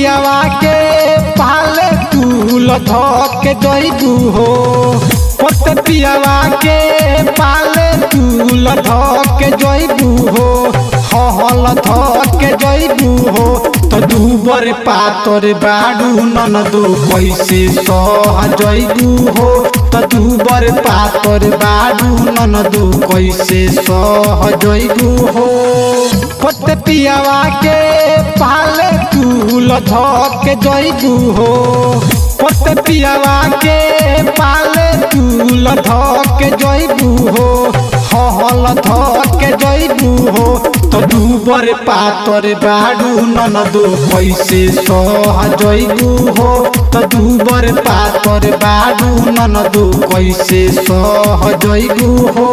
पियावा के पाले तूल धके जइबू हो। पत पियावा के पाले तूल धके जइबू हो। हल धके जइबू हो तो दूबर पातर बाड़ू ननदो कैसे सह जइबू हो। तो दूबर पातर बाड़ू ननदो कैसे सह जइबू हो। पत पियावा के पाले तूल धके जइबू हो। पत पियावा के पाले तूल धके जइबू हो। हल धके जइबू हो तो दूबर पातर बाड़ू ननदो कैसे सह जइबू हो। तो दूबर पातर बाड़ू ननदो कैसे सह जइबू हो।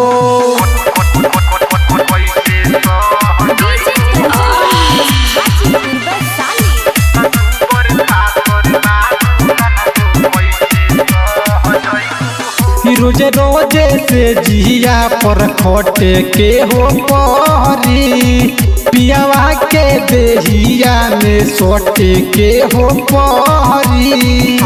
रोजे रोजे से जिया पर खटे के हो परी। पियावा के देहिया में सोटे के हो परी।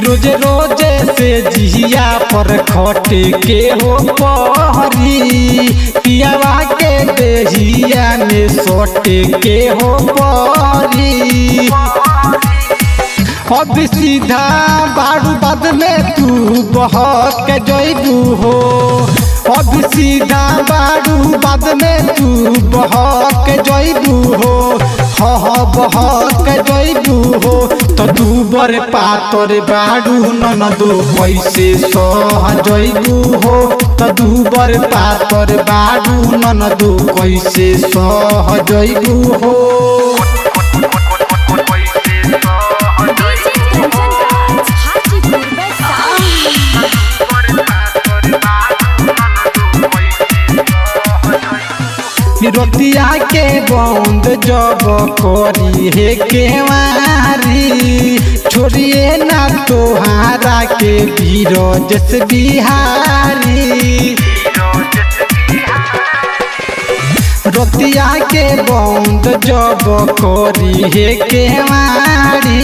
रोजे रोजे से जिया पर खटे के हो परी। पियावा के देहिया में सोटे के हो परी। अब सीधा बाड़ू बाद में तू बहक जइबू हो। अब सीधा बाड़ू बाद में तू बहक जइबू हो। बहक जइबू हो तो दूबर पातर बाड़ू ननदो कैसे सह जइबू हो। तो दूबर पातर बाड़ू ननदो कैसे सह जइबू हो। रोटिया के बंद जब करी हे केवारी। छोड़िए ना तोहारा के बीरजस बिहारी। रोटिया के बंद जब करी हे केवारी।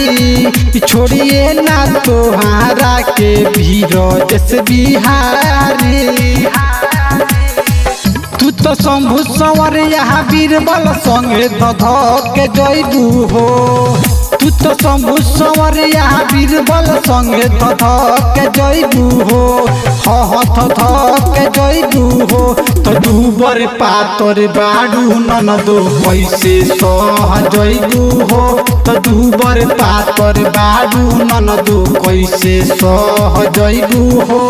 छोड़िए ना तोहारा के बीरजस बिहारी। तू तो शंभु संवर यहाँ बीरबल संगे धके जइबू हो। तू तो शंभु संवर यहाँ बीरबल संगे धके जइबू हो। धके जइबू हो तो दूबर पातर बाड़ू ननदो कैसे सह जइबू हो। तो दूबर पातर बाड़ू ननदो कैसे सह जइबू हो।